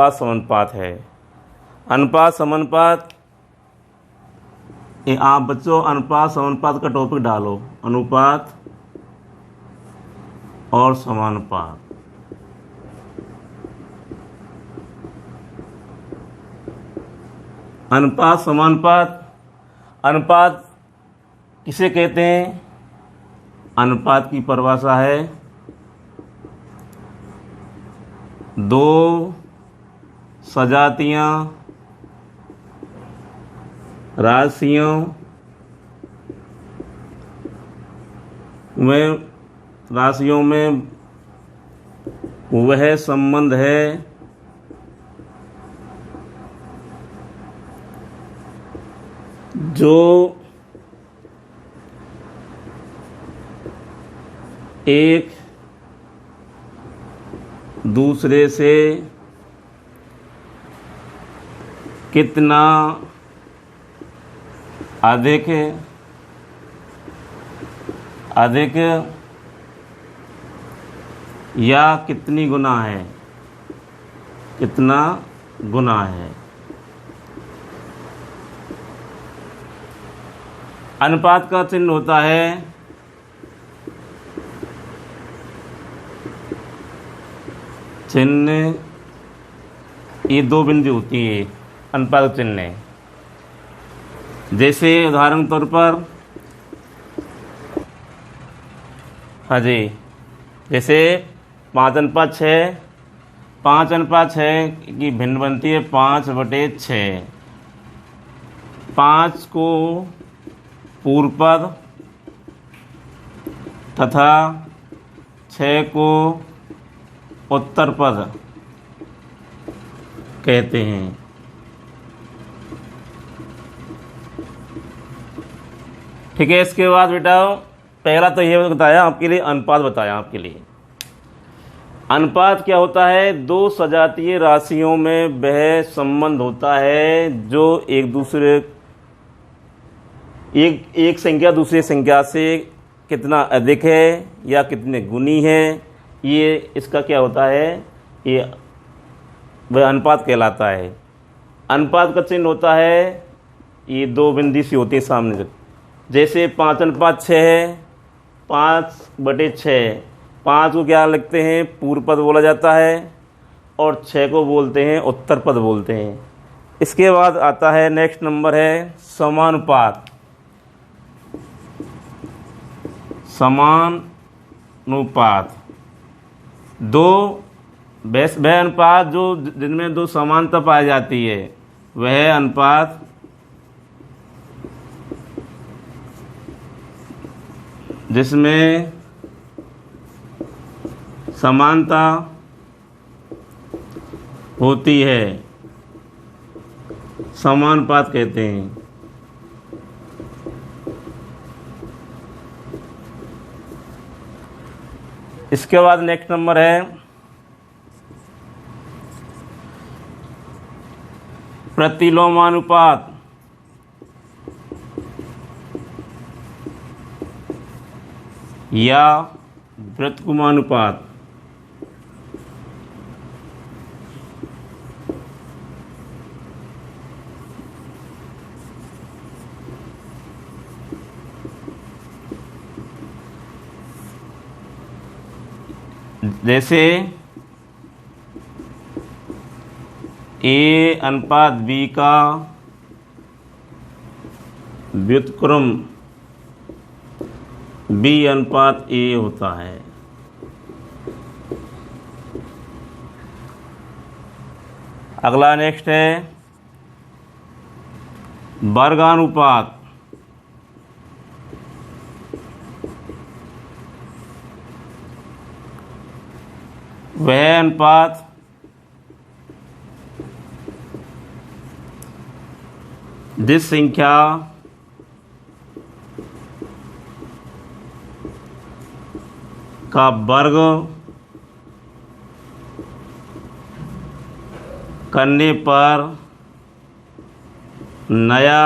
अनुपात समानुपात है। अनुपात समानुपात, आप बच्चों अनुपात समानुपात का टॉपिक डालो, अनुपात और समानुपात। अनुपात समानुपात, अनुपात किसे कहते हैं? अनुपात की परिभाषा है दो सजातीय राशियों में वह संबंध है जो एक दूसरे से कितना अधिक या कितनी गुना है, कितना गुना है। अनुपात का चिन्ह होता है चिन्ह, ये दो बिंदु होती है अनुपात चिन्ह। जैसे उदाहरण तौर पर, हाँ जी, जैसे 5:6, 5:6 की भिन्न बनती है 5/6। 5 को पूर्व पद तथा 6 को उत्तर पद कहते हैं। ठीक है, इसके बाद बेटा पहला तो ये बताया आपके लिए, अनुपात बताया आपके लिए। अनुपात क्या होता है? दो सजातीय राशियों में वह संबंध होता है जो एक संख्या दूसरी संख्या से कितना अधिक है या कितने गुनी है, ये इसका क्या होता है? ये वह अनुपात कहलाता है। अनुपात का चिन्ह होता है, ये दो बिंदु सी होती है सामने से। जैसे 5:6 है, 5/6, 5 को क्या लिखते हैं? पूर्व पद बोला जाता है और 6 को बोलते हैं उत्तर पद बोलते हैं। इसके बाद आता है नेक्स्ट नंबर है समानुपात। समानुपात दो वह अनुपात जो जिनमें दो समानता पाई जाती है, वह अनुपात जिसमें समानता होती है समानुपात कहते हैं। इसके बाद नेक्स्ट नंबर है प्रतिलोमानुपात। या व्युत्क्रमानुपात। जैसे A/B का व्युत्क्रम B/A होता है। अगला नेक्स्ट है वर्गानुपात। वह अनुपात जिस संख्या का वर्ग करने पर नया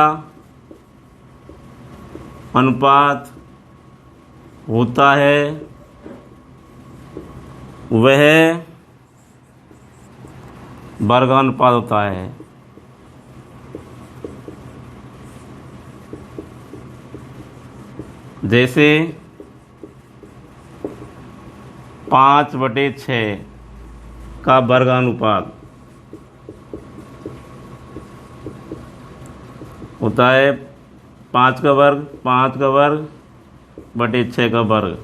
अनुपात होता है, वह वर्गानुपात होता है। जैसे 5/6 का वर्गानुपात होता है 5 का वर्ग बटे 6 का वर्ग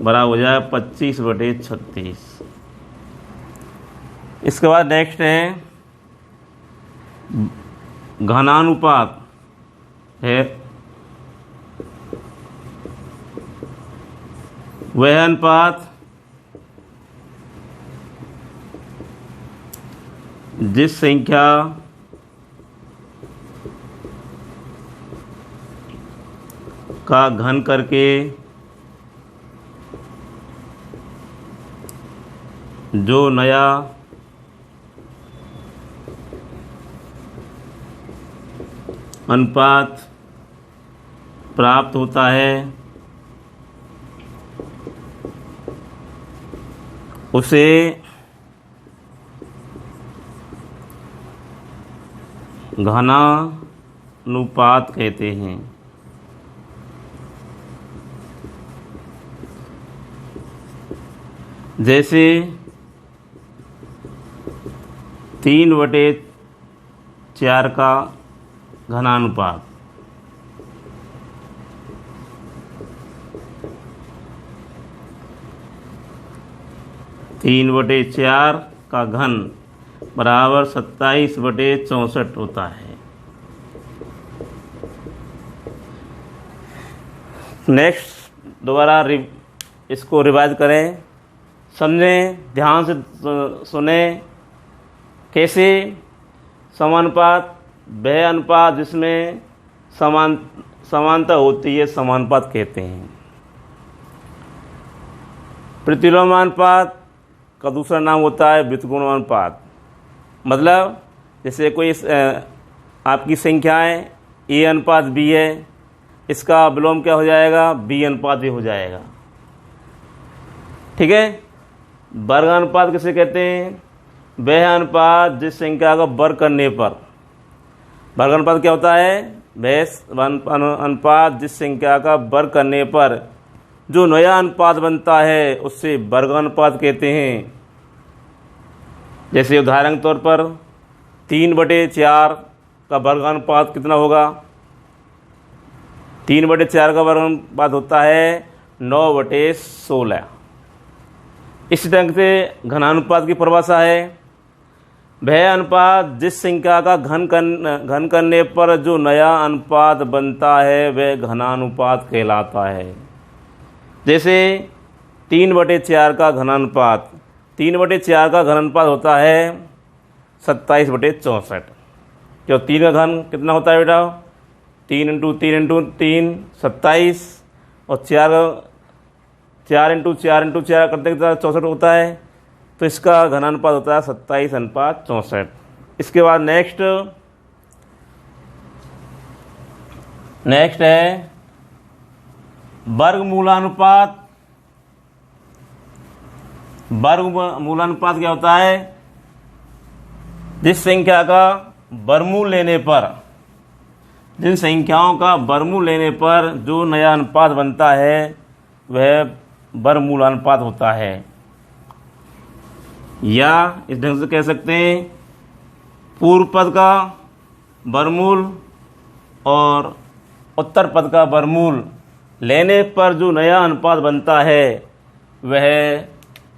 बराबर हो जाए 25/36। इसके बाद नेक्स्ट है घनानुपात है। वह अनुपात जिस संख्या का घन करके जो नया अनुपात प्राप्त होता है उसे घनानुपात कहते हैं। जैसे 3/4 का घनानुपात, तीन बटे चार का घन बराबर 27/64 होता है। नेक्स्ट दोबारा इसको रिवाइज करें, समझें, ध्यान से सुने। कैसे? समानुपात वह अनुपात जिसमें समानता होती है, समानुपात कहते हैं। प्रतिलोमानुपात का दूसरा नाम होता है व्युत्क्रमानुपात। मतलब जैसे कोई आपकी संख्याएं a अनुपात b है, इसका विलोम क्या हो जाएगा? b अनुपात a हो जाएगा। ठीक है। वर्गानुपात किसे कहते हैं? वह अनुपात जिस संख्या का वर्ग करने पर, वर्गानुपात क्या होता है? वह अनुपात जिस संख्या का वर्ग करने पर जो नया अनुपात बनता है उससे वर्गानुपात कहते हैं। जैसे उदाहरण के तौर पर 3/4 का वर्गानुपात कितना होगा? 3/4 का वर्गानुपात होता है 9/16। इसी ढंग से घनानुपात की परिभाषा है, वह अनुपात जिस संख्या का घन करने पर जो नया अनुपात बनता है वह घनानुपात कहलाता है। जैसे 3/4 का घनानुपात, 3/4 का घनानुपात होता है 27/64। जो 3 का घन कितना होता है बेटा? 3 × 3 × 3 27, और 4 × 4 × 4 करते 64 होता है। तो इसका घनानुपात होता है 27/64। इसके बाद नेक्स्ट है वर्गमूलानुपात। वर्गमूलानुपात क्या होता है? जिस संख्या का वर्गमूल लेने पर, जिन संख्याओं का वर्गमूल लेने पर जो नया अनुपात बनता है वह वर्गमूलानुपात होता है। या इस ढंग से कह सकते हैं, पूर्व पद का वर्गमूल और उत्तर पद का वर्गमूल लेने पर जो नया अनुपात बनता है वह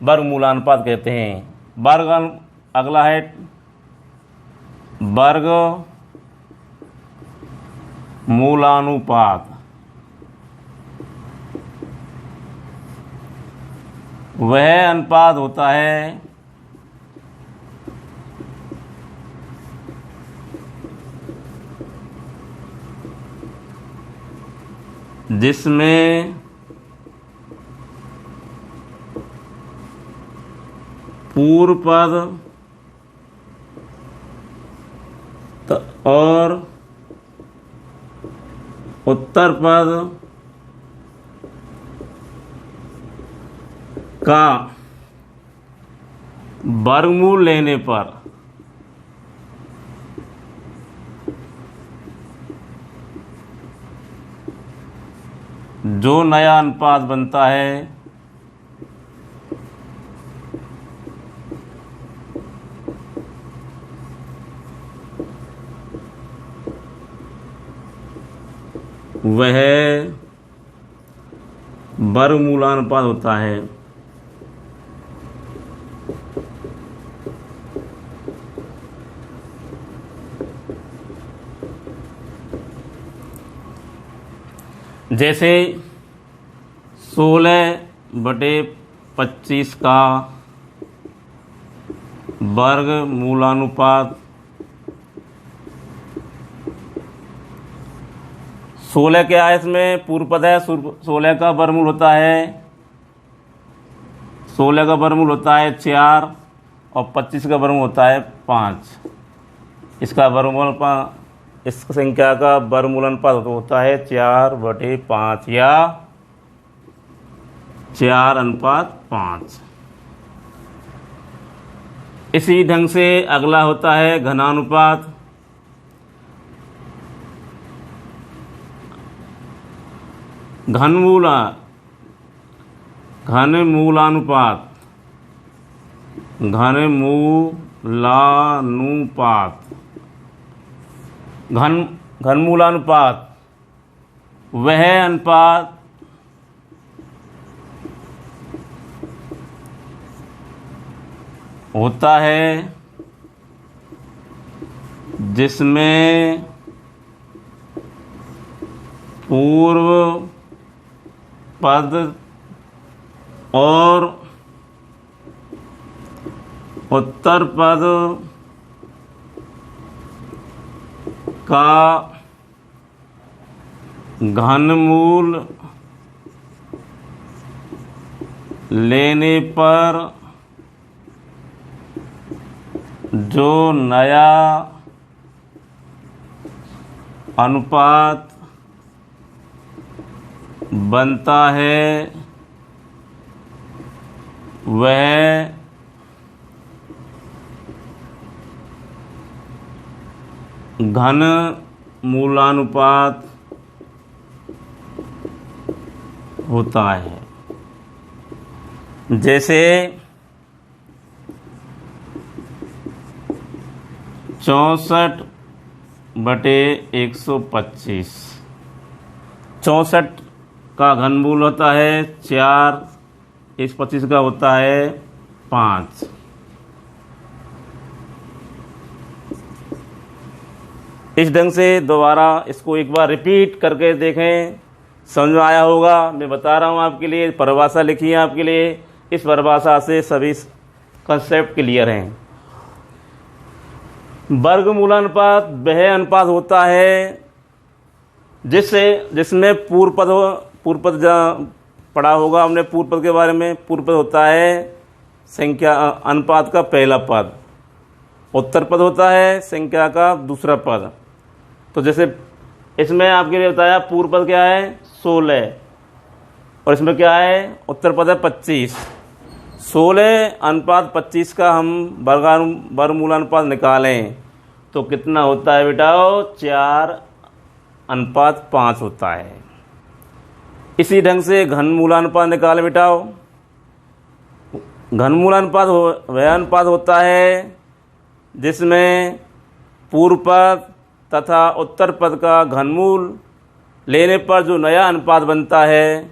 वर्गमूलानुपात कहते हैं। अगला है वर्गमूलानुपात। वह अनुपात होता है जिसमें पूर्व पद और उत्तर पद का वर्गमूल लेने पर जो नया अनुपात बनता है वह वर्गमूलानुपात होता है। जैसे 16/25 का वर्गमूलानुपात 16 क्या है, इसमें पूर्व पद है। 16 का वर्गमूल होता है 4 और 25 का वर्गमूल होता है 5। इसका वर्गमूल इस संख्या का वर्गमूल अनुपात होता है 4/5 या 4:5। इसी ढंग से अगला होता है घनानुपात। घनमूलानुपात वह अनुपात होता है जिसमें पूर्व पद और उत्तर पद का घनमूल लेने पर जो नया अनुपात बनता है वह घनमूलानुपात होता है। जैसे 64/125। 64 का घनमूल होता है 4, 125 का होता है 5। इस ढंग से दोबारा इसको एक बार रिपीट करके देखें, समझ में आया होगा। मैं बता रहा हूँ आपके लिए, परिभाषा लिखी है आपके लिए। इस परिभाषा से सभी कंसेप्ट क्लियर हैं। वर्गमूलानुपात वह अनुपात होता है जिसमें पूर्व पद पढ़ा होगा हमने पूर्व पद के बारे में। पूर्व पद होता है संख्या अनुपात का पहला पद, उत्तर पद होता है संख्या का दूसरा पद। तो जैसे इसमें आपके लिए बताया पूर्व पद क्या है 16 और इसमें क्या है उत्तर पद है 25। 16:25 का हम वर्गमूलानुपात निकालें तो कितना होता है बेटाओ 4:5 होता है। इसी ढंग से घनमूलानुपात निकालें बेटाओ। घनमूलानुपात वह अनुपात होता है जिसमें पूर्व पद तथा उत्तर पद का घनमूल लेने पर जो नया अनुपात बनता है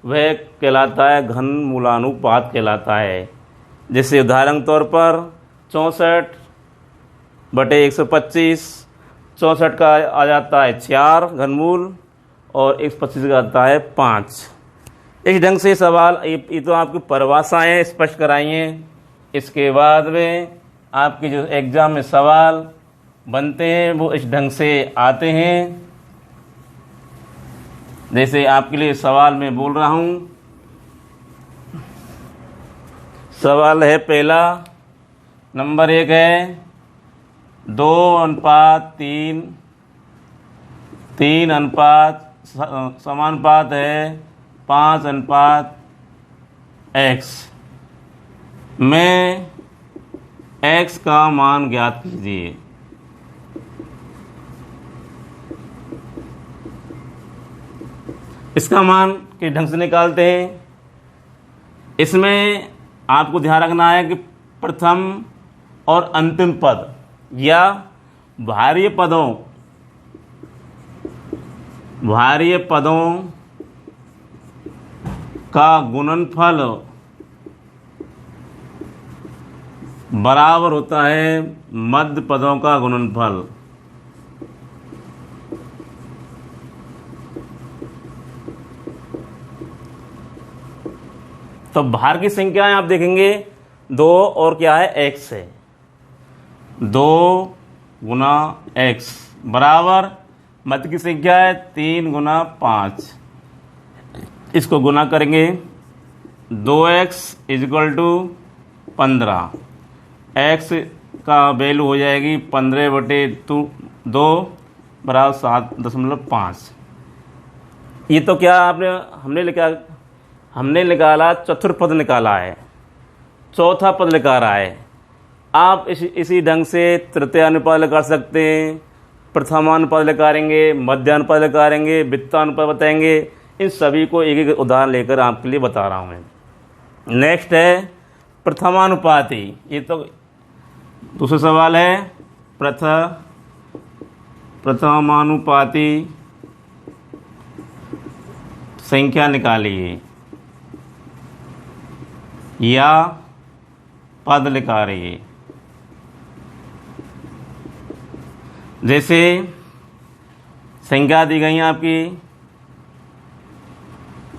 वह कहलाता है घनमूलानुपात कहलाता है। जैसे उदाहरण तौर पर 64/125, 64 का आ जाता है 4 घनमूल और 125 का आता है 5। इस ढंग से सवाल ये तो आपकी परिभाषाएं स्पष्ट कराइए। इसके बाद में आपके जो एग्ज़ाम में सवाल बनते हैं वो इस ढंग से आते हैं। जैसे आपके लिए सवाल मैं बोल रहा हूँ। सवाल है पहला, नंबर 1 है 2:3, 3 अनुपात समानुपात है 5:x में x का मान ज्ञात कीजिए। इसका मान किस ढंग से निकालते हैं? इसमें आपको ध्यान रखना है कि प्रथम और अंतिम पद या भार्य पदों का गुणनफल बराबर होता है मध्य पदों का गुणनफल। तो भार की संख्याएं आप देखेंगे 2 और क्या है, x है। 2 गुना x बराबर मध्य की संख्या है 3 गुना 5। इसको गुना करेंगे 2x इक्वल टू 15। x का वैल्यू हो जाएगी 15/2 बराबर 7.5। ये तो क्या हमने निकाला चतुर्थ पद निकाला है, चौथा पद निकाला है। आप इसी ढंग से तृतीयानुपात निकाल सकते हैं, प्रथमानुपात निकालेंगे, मध्यानुपात निकालेंगे, वित्तानुपात बताएंगे। इन सभी को एक एक उदाहरण लेकर आपके लिए बता रहा हूँ मैं। नेक्स्ट है प्रथमानुपाती। ये तो दूसरा सवाल है। प्रथमानुपाती संख्या निकालिए या पद निकालिए। जैसे संख्या दी गई है आपकी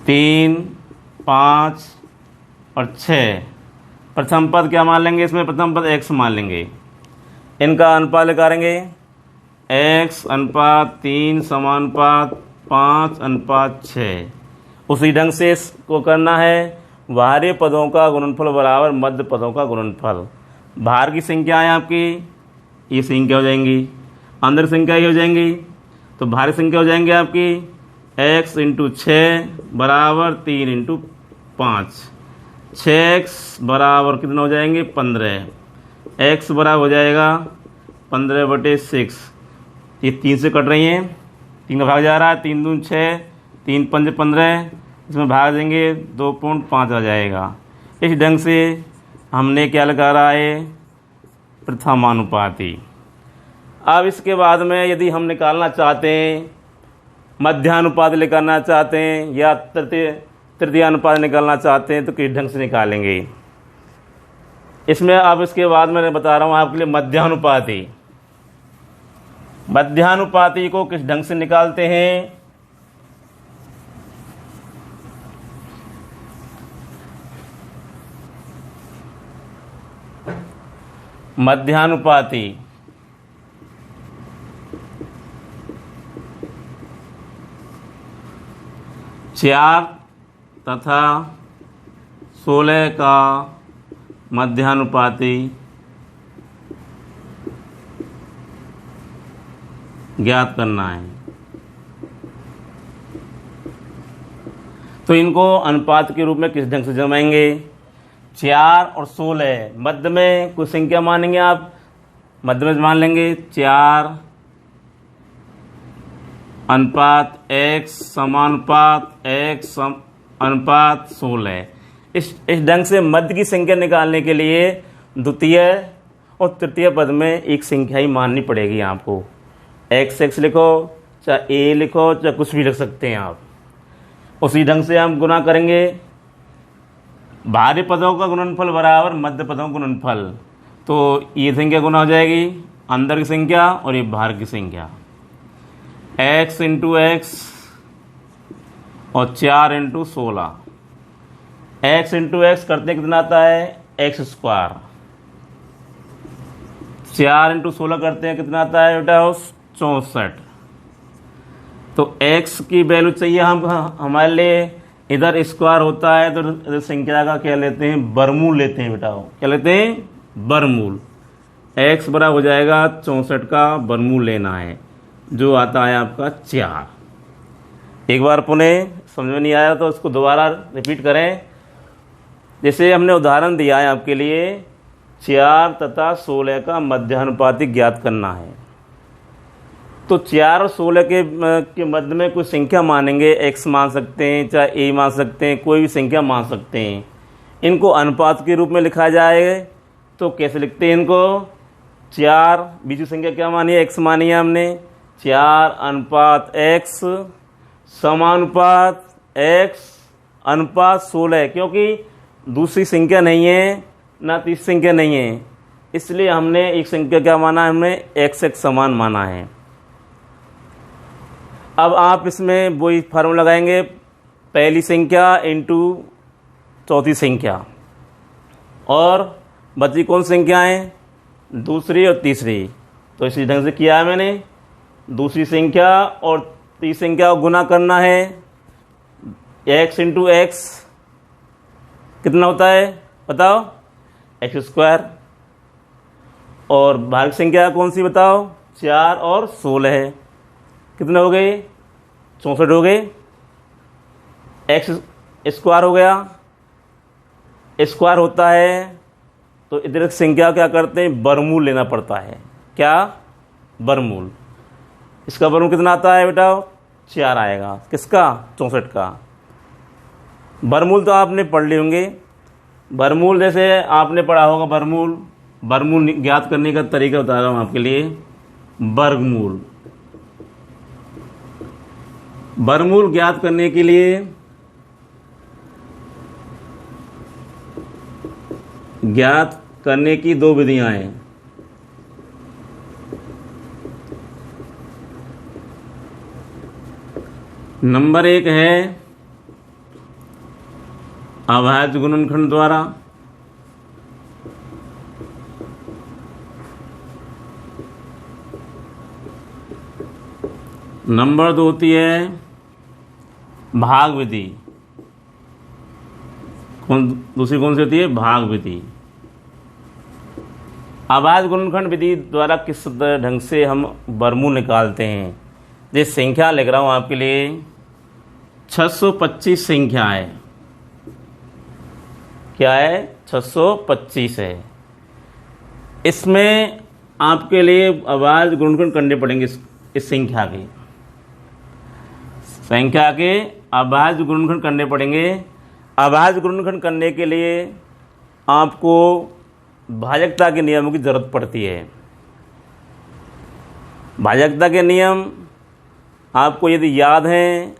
3, 5 और 6। प्रथम पद क्या मान लेंगे? इसमें प्रथम पद x मान लेंगे। इनका अनुपात निकालेंगे x अनुपात 3 समानुपात 5 अनुपात 6। उसी ढंग से इसको करना है बाहरी पदों का गुणनफल बराबर मध्य पदों का गुणनफल। बाहर की संख्या है आपकी, ये संख्या हो जाएंगी, अंदर संख्या ही हो जाएंगी। तो बाहरी संख्या हो जाएंगी आपकी x × 6 बराबर 3 × 5। 6x बराबर कितना हो जाएंगे? 15। x बराबर हो जाएगा 15/6। ये 3 से कट रही हैं, 3 का भाग जा रहा है, 3 दूनी 6, 3 पंजे 15। इसमें भाग देंगे 2.5 आ जाएगा। इस ढंग से हमने क्या लगा रहा है? प्रथमानुपाती। अब इसके बाद में यदि हम निकालना चाहते हैं, मध्यानुपात निकालना चाहते हैं या तृतीयानुपात निकालना चाहते हैं, तो किस ढंग से निकालेंगे? इसमें अब इसके बाद मैं बता रहा हूँ आपके लिए मध्यानुपाती। मध्यानुपाती को किस ढंग से निकालते हैं? मध्यानुपाती चार तथा 16 का मध्यानुपाती ज्ञात करना है। तो इनको अनुपात के रूप में किस ढंग से जमाएंगे? 4 और 16 मध्य में कोई संख्या मानेंगे आप, मध्य में मान लेंगे 4 अनुपात x समानुपात x अनुपात 16। इस ढंग से मध्य की संख्या निकालने के लिए द्वितीय और तृतीय पद में एक संख्या ही माननी पड़ेगी आपको। x लिखो, चाहे a लिखो, चाहे कुछ भी लिख सकते हैं आप। उसी ढंग से हम गुना करेंगे बाहरी पदों का गुणनफल बराबर मध्य पदों का गुणनफल। तो ये संख्या गुना हो जाएगी अंदर की संख्या और ये बाहर की संख्या। x × x और 4 × 16। x × x करते कितना आता है? x²। 4 × 16 करते हैं कितना आता है बेटा? 64। तो x की वैल्यू चाहिए हमारे लिए। इधर स्क्वायर होता है तो इधर संख्या का क्या लेते हैं? वर्गमूल लेते हैं बेटा। क्या लेते हैं? वर्गमूल। x बराबर हो जाएगा 64 का वर्गमूल लेना है, जो आता है आपका 4। एक बार पुनः समझ में नहीं आया तो उसको दोबारा रिपीट करें। जैसे हमने उदाहरण दिया है आपके लिए, 4 तथा 16 का मध्यानुपाती ज्ञात करना है। तो 4 और 16 के मध्य में कोई संख्या मानेंगे, x मान सकते हैं, चाहे a मान सकते हैं, कोई भी संख्या मान सकते हैं। इनको अनुपात के रूप में लिखा जाए तो कैसे लिखते हैं इनको? 4 बीच की संख्या क्या मानी है? x मानी है हमने। 4 अनुपात x समानुपात x अनुपात 16, क्योंकि दूसरी संख्या नहीं है ना तीसरी संख्या नहीं है, इसलिए हमने एक संख्या क्या माना है? हमने x समान माना है। अब आप इसमें वही फार्मूला लगाएंगे, पहली संख्या इंटू चौथी संख्या, और बची कौन संख्याएं? दूसरी और तीसरी। तो इसी ढंग से किया है मैंने। दूसरी संख्या और तीसरी संख्या को गुना करना है। x इंटू एक्स कितना होता है बताओ? x²। और भाग संख्या कौन सी बताओ? 4 और 16 है। कितने हो गए? 64 हो गए। x² हो गया। स्क्वायर होता है तो इधर संख्या क्या करते हैं? वर्गमूल लेना पड़ता है। क्या? वर्गमूल। इसका वर्गमूल कितना आता है बेटा? 4 आएगा। किसका? 64 का। वर्गमूल तो आपने पढ़ लिए होंगे। वर्गमूल जैसे आपने पढ़ा होगा, वर्गमूल ज्ञात करने का तरीका बता रहा हूँ आपके लिए। वर्गमूल ज्ञात करने के लिए ज्ञात करने की 2 विधियां हैं। नंबर 1 है अभाज्य गुणनखंड द्वारा। नंबर 2 होती है भाग विधि। दूसरी कौन सी होती है? भाग विधि। अभाज्य गुणनखंड विधि द्वारा किस ढंग से हम वर्गमूल निकालते हैं? जिस संख्या लिख रहा हूं आपके लिए 625 संख्या है। क्या है? 625 है। इसमें आपके लिए अभाज्य गुणनखंड करने पड़ेंगे। इस संख्या के अभाज्य गुणनखंड करने पड़ेंगे। अभाज्य गुणनखंड करने के लिए आपको भाजकता के नियमों की जरूरत पड़ती है। भाजकता के नियम आपको यदि याद हैं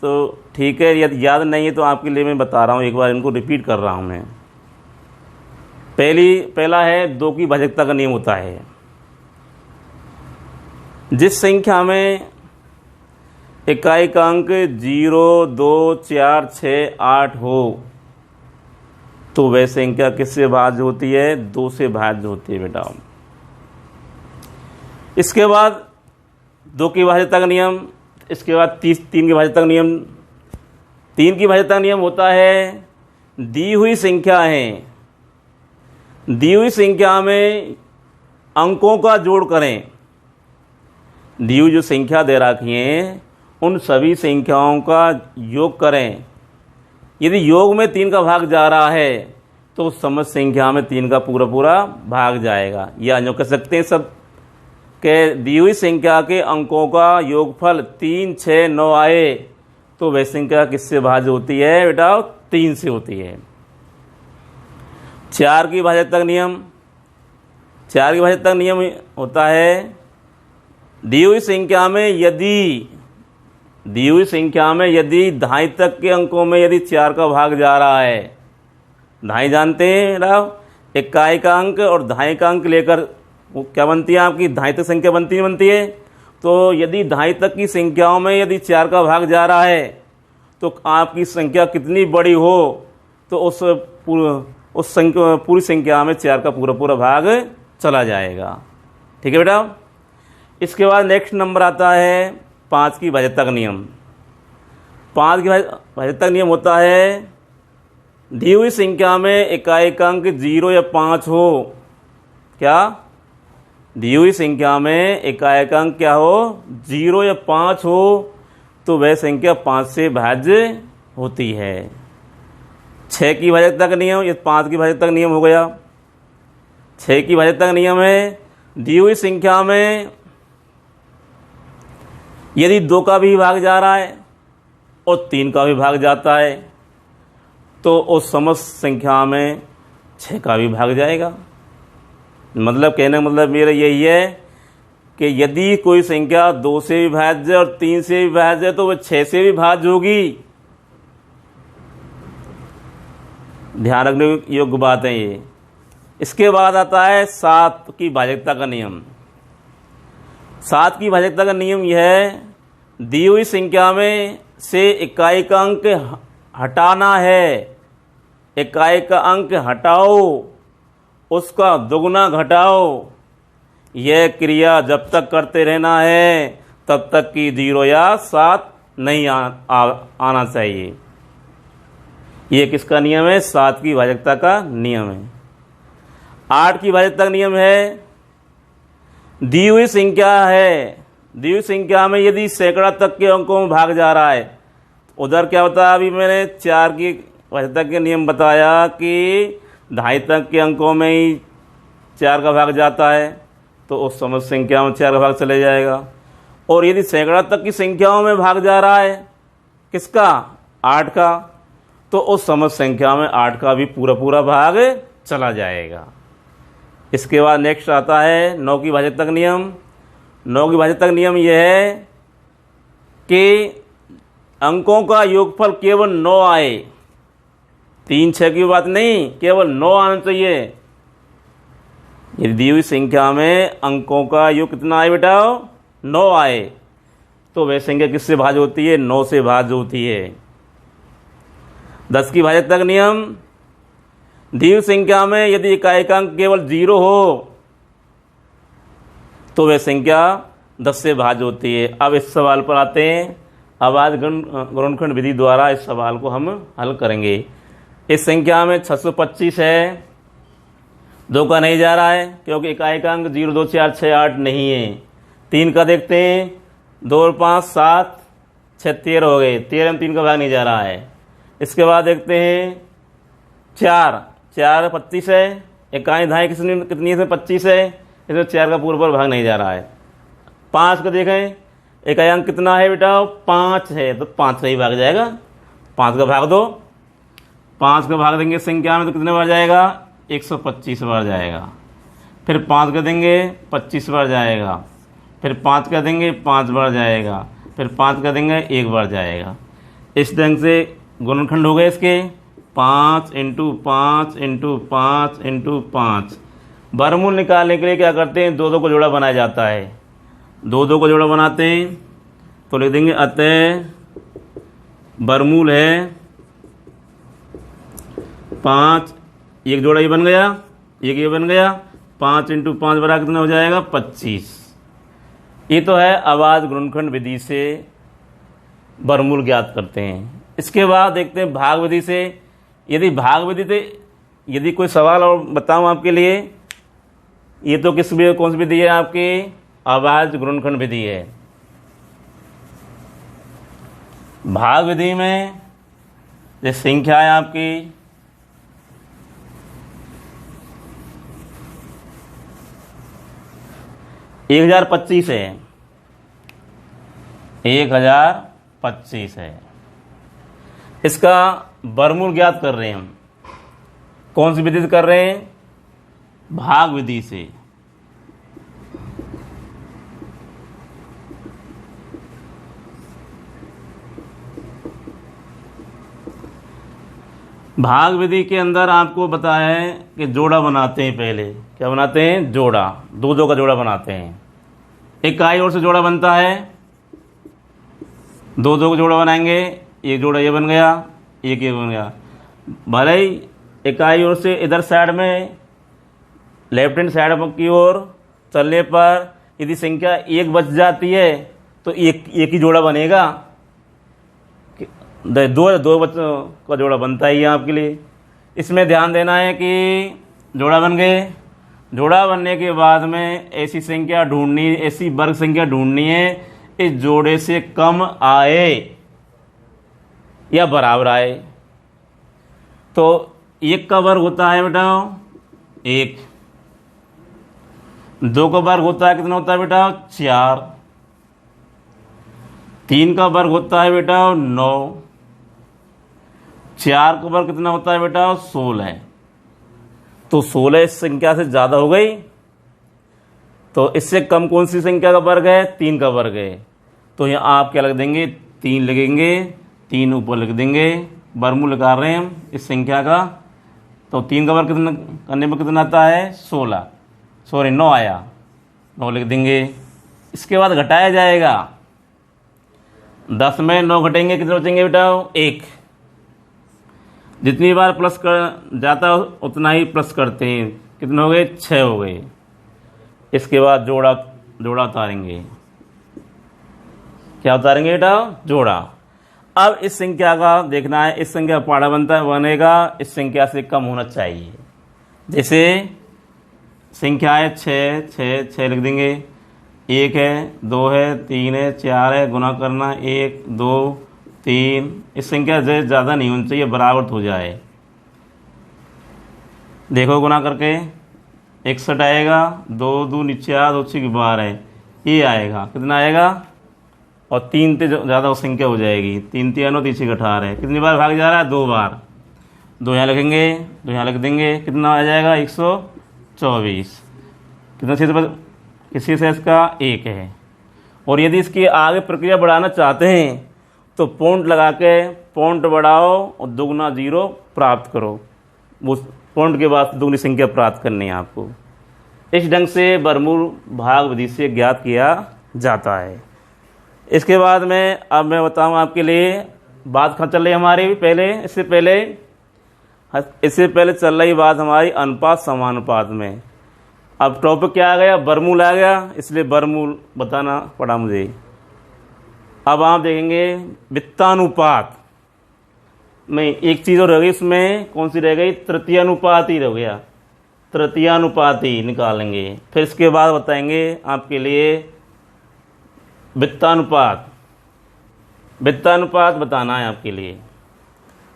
तो ठीक है, यदि याद नहीं है तो आपके लिए मैं बता रहा हूँ, एक बार इनको रिपीट कर रहा हूँ मैं। पहला है 2 की भाजकता का नियम होता है। जिस संख्या में इकाई का अंक 0, 2, 4, 6, 8 हो तो वह संख्या किससे भाज्य होती है? 2 से भाज्य होती है बेटा। इसके बाद 2 की भाज्यता का नियम, इसके बाद 3 की भाज्यता का नियम। 3 की भाज्यता का नियम होता है दी हुई संख्या में अंकों का जोड़ करें। दी हुई जो संख्या दे रखी है उन सभी संख्याओं का योग करें। यदि योग में 3 का भाग जा रहा है तो समस्त संख्या में 3 का पूरा भाग जाएगा। या जो कह सकते हैं सब के दी हुई संख्या के अंकों का योगफल 3, 6, 9 आए तो वह संख्या किससे भाज्य होती है बेटा? 3 से होती है। 4 की भाज्यता का नियम। 4 की भाज्यता का नियम होता है दी हुई संख्या में यदि दहाई तक के अंकों में यदि 4 का भाग जा रहा है, दहाई जानते हैं बेटा, इकाई का अंक और दहाई का अंक लेकर वो क्या बनती है आपकी? दहाई तक संख्या बनती है। तो यदि दहाई तक की संख्याओं में यदि 4 का भाग जा रहा है तो आपकी संख्या कितनी बड़ी हो तो उस पूरी संख्या में 4 का पूरा भाग चला जाएगा। ठीक है बेटा। इसके बाद नेक्स्ट नंबर आता है 5 की भाज्यता का नियम। 5 की भाज्यता का नियम होता है दी हुई संख्या में इकाई का अंक 0 या 5 हो। क्या? दी हुई संख्या में इकाई का अंक क्या हो? 0 या 5 हो तो वह संख्या 5 से भाज्य होती है। 6 की भाज्यता का नियम, ये 5 की भाज्यता का नियम हो गया। 6 की भाज्यता का नियम है दी हुई संख्या में यदि 2 का भी भाग जा रहा है और 3 का भी भाग जाता है तो उस समस्त संख्या में 6 का भी भाग जाएगा। मतलब कहने का मतलब मेरा यही है कि यदि कोई संख्या 2 से भी भाज्य और 3 से भी भाज्य तो वह 6 से भी भाज्य होगी। ध्यान रखने योग्य बात है ये। इसके बाद आता है 7 की भाजकता का नियम। 7 की भाजकता का नियम यह है, दी हुई संख्या में से इकाई का अंक हटाना है। इकाई का अंक हटाओ, उसका दुगुना घटाओ। यह क्रिया जब तक करते रहना है तब तक कि 0 या 7 नहीं आना चाहिए। ये किसका नियम है? 7 की भाजकता का नियम है। 8 की भाजकता का नियम है, दी हुई संख्या है, दी हुई संख्या में यदि सैकड़ा तक के अंकों में भाग जा रहा है, उधर क्या होता है? अभी मैंने 4 की भाजकता के नियम बताया कि 2.5 तक के अंकों में ही 4 का भाग जाता है, तो उस समस्त संख्या में 4 का भाग चले जाएगा। और यदि सैकड़ा तक की संख्याओं में भाग जा रहा है, किसका? 8 का, तो उस समस्त संख्या में 8 का भी पूरा पूरा भाग चला जाएगा। इसके बाद नेक्स्ट आता है 9 की भाजकता का नियम। 9 की भाजकता का नियम यह है कि अंकों का योगफल केवल 9 आए। 3 6 की बात नहीं, केवल 9 आना चाहिए। यदि दी हुई संख्या में अंकों का योग कितना आए बेटा? 9 आए, तो वह संख्या किससे भाज्य होती है? 9 से भाज्य होती है। 10 की भाजकता का नियम, दी हुई संख्या में यदि इकाई का अंक केवल 0 हो तो वह संख्या 10 से भाज्य होती है। अब इस सवाल पर आते हैं। अब आज गुणनखंड विधि द्वारा इस सवाल को हम हल करेंगे। इस संख्या में 625 है, 2 का नहीं जा रहा है क्योंकि इकाई का अंक 0 2 4 6 8 नहीं है। 3 का देखते हैं, 2 और 5 7 6 13 हो गए, 13 में 3 का भाग नहीं जा रहा है। इसके बाद देखते हैं 4 25 है, इकाई धाई कितनी है? 25 है, इसमें 4 का पूर्व भाग नहीं जा रहा है। 5 का देखें, इकाई अंक कितना है बेटा? 5 है, तो 5 का ही भाग जाएगा। 5 का भाग दो, 5 का भाग देंगे संख्या में तो कितने बार जाएगा? 125 बार जाएगा। फिर 5 का देंगे 25 बार जाएगा। फिर 5 का देंगे 5 बार जाएगा। फिर 5 का देंगे 1 बार जाएगा। इस ढंग से गुणनखंड हो गए इसके 5 × 5 × 5 × 5। वर्गमूल निकालने के लिए क्या करते हैं? 2 को जोड़ा बनाया जाता है। 2 को जोड़ा बनाते हैं तो लिख देंगे अतः वर्गमूल है 5, एक जोड़ा ये बन गया, एक ये बन गया, 5 × 5 बराबर कितना हो जाएगा? 25। ये तो है आवाज गुणनखंड विधि से वर्गमूल ज्ञात करते हैं। इसके बाद देखते हैं भाग विधि से। यदि भाग विधि से यदि कोई सवाल और बताऊं आपके लिए, ये तो किस भी कौन सी विधि है? आपकी आवाज गुणनखंड विधि है। भाग विधि में जो संख्या है आपकी 1025 है, 1025 है। इसका वर्गमूल ज्ञात कर रहे हैं हम। कौन सी विधि से कर रहे हैं? भाग विधि से। भाग विधि के अंदर आपको बताया है कि जोड़ा बनाते हैं। पहले क्या बनाते हैं? जोड़ा। 2 का जोड़ा बनाते हैं। इकाई ओर से जोड़ा बनता है, 2 का जोड़ा बनाएंगे, एक जोड़ा ये बन गया, एक ये बन गया। भले ही इकाई ओर से इधर साइड में लेफ्ट हैंड साइड की ओर चलने पर यदि संख्या 1 बच जाती है तो एक ही जोड़ा बनेगा। 2 बच्चों का जोड़ा बनता ही है आपके लिए। इसमें ध्यान देना है कि जोड़ा बन गए, जोड़ा बनने के बाद में ऐसी संख्या ढूंढनी, ऐसी वर्ग संख्या ढूंढनी है इस जोड़े से कम आए या बराबर आए। तो 1 का वर्ग होता है बेटा 1, 2 का वर्ग होता है कितना होता है बेटा? 4, 3 का वर्ग होता है बेटा 9, 4 का वर्ग कितना होता है बेटा 16। तो 16 इस संख्या से ज़्यादा हो गई, तो इससे कम कौन सी संख्या का वर्ग है? 3 का वर्ग है। तो यहाँ आप क्या लिख देंगे? 3 लिखेंगे, 3 ऊपर लिख देंगे, वर्गमूल निकाल रहे हैं हम इस संख्या का। तो 3 का वर्ग कितना करने में कितना आता है? 16, सॉरी 9 आया, 9 लिख देंगे। इसके बाद घटाया जाएगा, 10 में 9 घटेंगे, कितने बचेंगे बेटा? 1। जितनी बार प्लस कर जाता उतना ही प्लस करते हैं। कितने हो गए? 6 हो गए। इसके बाद जोड़ा उतारेंगे। क्या उतारेंगे बेटा? जोड़ा। अब इस संख्या का देखना है, इस संख्या का पाड़ा बनेगा इस संख्या से कम होना चाहिए। जैसे संख्या है 6 लिख देंगे, 1 है, 2 है, 3 है, 4 है, गुना करना 1 2 3। इस संख्या से ज़्यादा नहीं होनी चाहिए, बराबर हो जाए। देखो गुना करके 61 आएगा, 2 दूनी 4, 2 6 12, ये आएगा। कितना आएगा? और 3 से ज़्यादा संख्या हो जाएगी, 3 3 9 3 6 18। कितनी बार भाग जा रहा है? 2 बार। 2 यहाँ लिखेंगे, 2 यहाँ लिख देंगे, कितना आ जाएगा? 124। कितना क्षेत्र पर किसी से इसका 1 है। और यदि इसकी आगे प्रक्रिया बढ़ाना चाहते हैं तो पॉइंट लगा के पॉइंट बढ़ाओ और दुगना 0 प्राप्त करो। उस पॉइंट के बाद दुगनी संख्या प्राप्त करनी है आपको। इस ढंग से वर्गमूल भाग विधि से ज्ञात किया जाता है। इसके बाद में अब मैं बताऊं आपके लिए, बात कहाँ चल रही हमारी? इससे पहले चल रही बात हमारी अनुपात समानुपात में। अब टॉपिक क्या आ गया? वर्गमूल आ गया, इसलिए वर्गमूल बताना पड़ा मुझे। अब आप देखेंगे वित्तानुपात में एक चीज़ और रह गई, उसमें कौन सी रह गई? तृतीयानुपात ही रह गया। तृतीयानुपात ही निकालेंगे। फिर इसके बाद बताएंगे आपके लिए वित्तानुपात बताना है आपके लिए,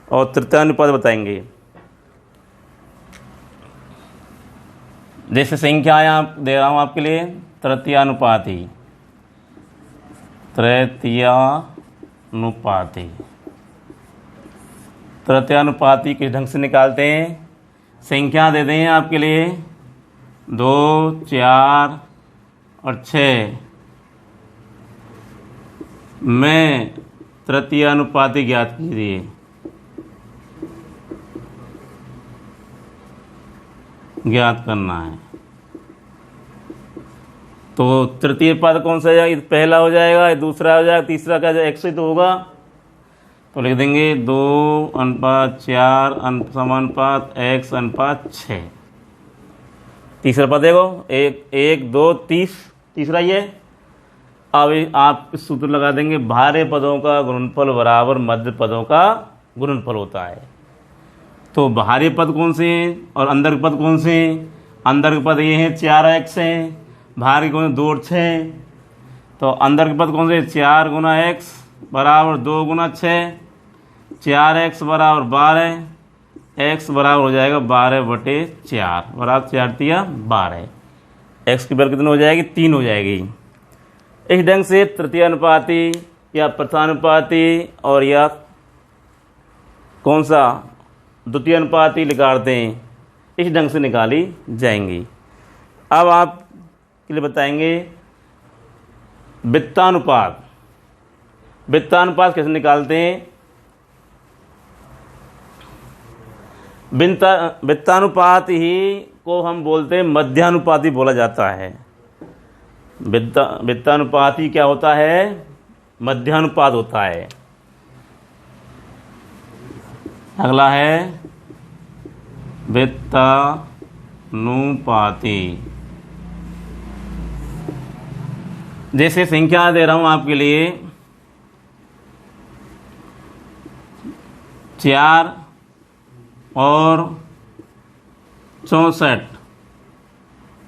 और तृतीयानुपात बताएंगे। जैसे संख्याएं आप दे रहा हूं आपके लिए, तृतीयानुपाती किस ढंग से निकालते हैं? संख्या दे दें आपके लिए 2 4 और 6 में तृतीयानुपाती ज्ञात कीजिए। ज्ञात करना है तो तृतीय पद कौन सा जाएगा? पहला हो जाएगा, दूसरा हो जाएगा, तीसरा क्या जाएगा? 100 तो होगा। तो लिख देंगे 2:4 समानुपात x/6। तीसरा पद देखो 1 2 30, तीसरा ये। अब आप इस सूत्र लगा देंगे, भारे पदों का गुणनफल बराबर मध्य पदों का गुणनफल होता है। तो भारी पद कौन से हैं और अंदर के पद कौन से हैं? अंदर के पद ये हैं 4x हैं, बाहर के कौन 2 और 6। तो अंदर के पद कौन से? 4 गुना x बराबर 2 गुना 6, 4x बराबर 12, x बराबर हो जाएगा 12/4 बराबर 4 तिया 12। x की वैल्यू कितनी हो जाएगी? 3 हो जाएगी। इस ढंग से तृतीयानुपाती या प्रथमानुपाती और या कौन सा द्वितीयानुपाती निकालते हैं, इस ढंग से निकाली जाएंगी। अब आप के लिए बताएंगे वित्तानुपात कैसे निकालते हैं? वित्तानुपात ही को हम बोलते हैं मध्यानुपाती बोला जाता है। वित्तानुपाती क्या होता है? मध्यानुपात होता है। अगला है वित्तानुपाती। जैसे संख्या दे रहा हूं आपके लिए 4 और 64,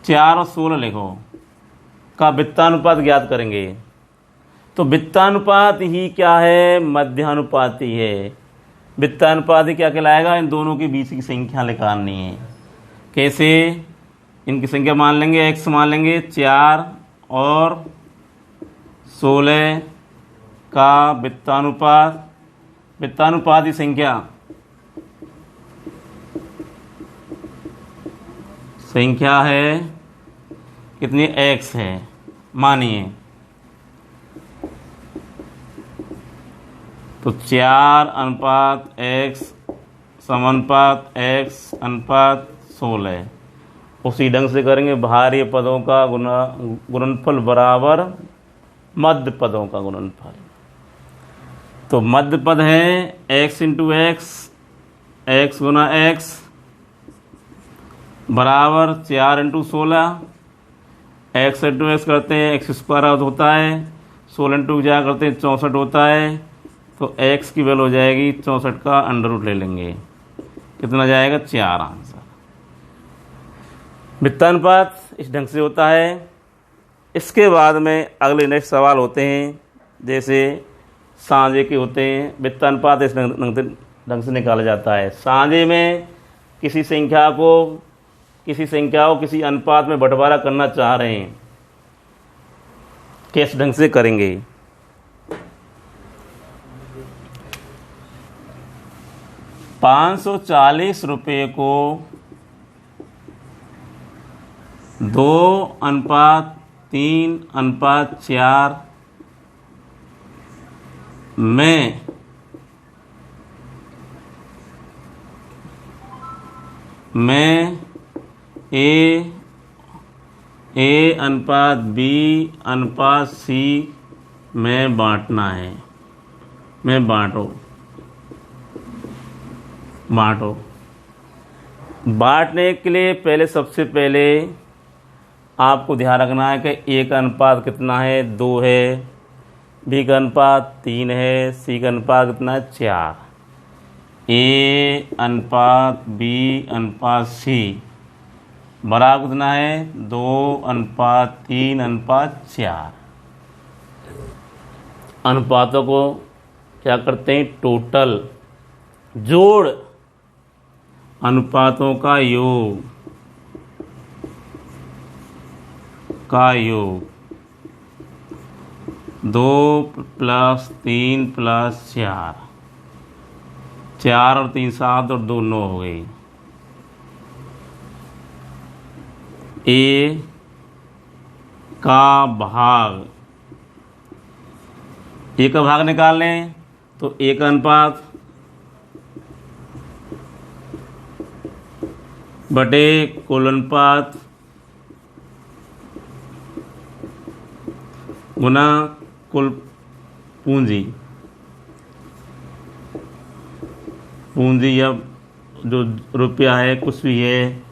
4 और 16 लिखो का वित्तानुपात ज्ञात करेंगे। तो वित्तानुपात ही क्या है? मध्यानुपाती है। वित्तानुपाती क्या कहलाएगा? इन दोनों के बीच की संख्या निकालनी है। कैसे? इनकी संख्या मान लेंगे, x मान लेंगे 4 और 16 का वित्तानुपात की संख्या है कितनी, x है मानिए, तो 4:x समानुपात x अनुपात 16। उसी ढंग से करेंगे, बाहरी पदों का गुणनफल बराबर मध्य पदों का गुणनफल। तो मध्य पद है x इंटू एक्स, x गुना x बराबर 4 इंटू 16। x इंटू एक्स करते हैं एक्स स्क्वायर होता है, 16 इंटू क्या करते हैं 64 होता है। तो x की वैल्यू हो जाएगी 64 का अंडर रूट ले लेंगे, कितना जाएगा 4 आंसर। वित्तानुपात इस ढंग से होता है। इसके बाद में अगले नेक्स्ट सवाल होते हैं, जैसे साझे के होते हैं। वित्तानुपात इस ढंग से निकाला जाता है। साझे में किसी संख्या को किसी अनुपात में बंटवारा करना चाह रहे हैं, किस ढंग से करेंगे। ₹540 को 2:3:4 में A/B/C में बांटना है। बांटो। बांटने के लिए पहले सबसे पहले आपको ध्यान रखना है कि A का अनुपात कितना है, 2 है, B का अनुपात 3 है, C का अनुपात कितना है 4। A/B/C बराबर कितना है 2:3:4। अनुपातों को क्या करते हैं, टोटल जोड़ अनुपातों का योग 2 + 3 + 4, 4 और 3 7 और 2 9 हो गई। A का भाग निकाल लें, तो A का अनुपात बटे कुल अनुपात गुना कुल पूंजी या जो रुपया है कुछ भी है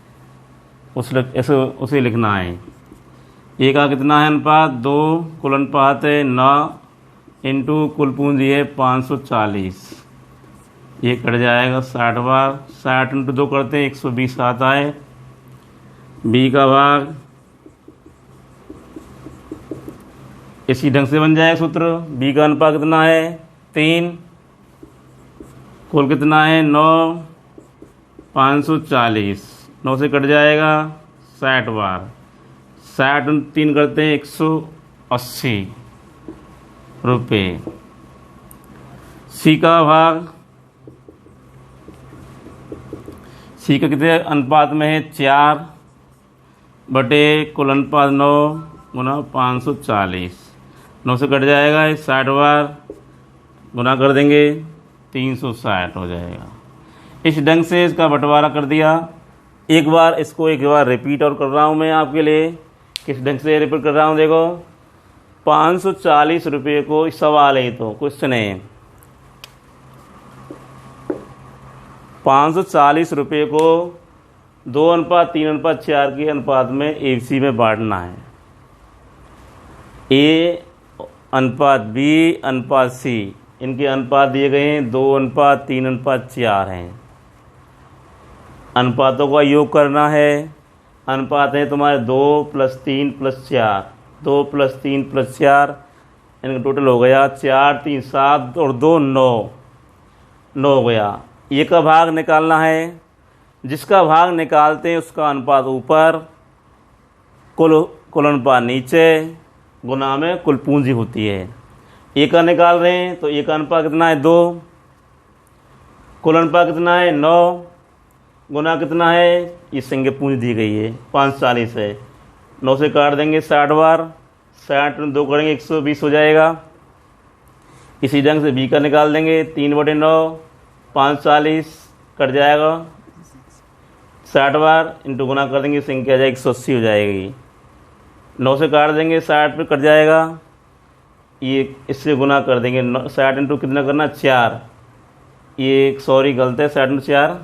उसे लिखना है। ए का कितना है अनुपात 2, कुल अनुपात है 9 इंटू कुल पूंजी है 540। ये कट जाएगा 60 बार, 60 इंटू 2 करते हैं 120 आता है। बी का भाग इसी ढंग से बन जाएगा सूत्र। बी का अनुपात कितना है 3, कुल कितना है 9, 540, 9 से कट जाएगा 60 बार, 60 इंटू 3 करते हैं 180 रुपये। सी का भाग, सी का कितने अनुपात में है 4 बटे कुल अनुपात 9 गुना 540, 9 से कट जाएगा 60 बार, गुना कर देंगे 360 हो जाएगा। इस ढंग से इसका बंटवारा कर दिया। एक बार रिपीट और कर रहा हूँ मैं आपके लिए। किस ढंग से रिपीट कर रहा हूँ, देखो 540 रुपये को, सवाल है तो क्वेश्चन है, 540 रुपये को 2:3:4 के अनुपात में ABC में बांटना है। A/B/C इनके अनुपात दिए गए हैं 2:3:4 हैं। अनुपातों का योग करना है। अनुपात है तुम्हारे 2 + 3 + 4, 2 + 3 + 4, इनका टोटल हो गया 4 3 7 और 2 9 हो गया। ये का भाग निकालना है। जिसका भाग निकालते हैं उसका अनुपात ऊपर, कुल अनुपात नीचे, गुना में कुल पूंजी होती है। ए का निकाल रहे हैं तो ए का अनुपात कितना है 2, कुल अनुपात कितना है 9, गुना कितना है, ये संख्या पूंछ दी गई है 540 है। 9 से काट देंगे 60 बार, 60 में 2 करेंगे 120 हो जाएगा। इसी ढंग से बी का निकाल देंगे 3/9, 540 कट जाएगा, 60 बार इंटू गुना कर देंगे, संख्या आ जाएगी 180 हो जाएगी। 9 से काट देंगे 60 पे कट जाएगा, ये इससे गुना कर देंगे 60 इंटू कितना करना 4, ये सॉरी गलत है, 60 इंटू 4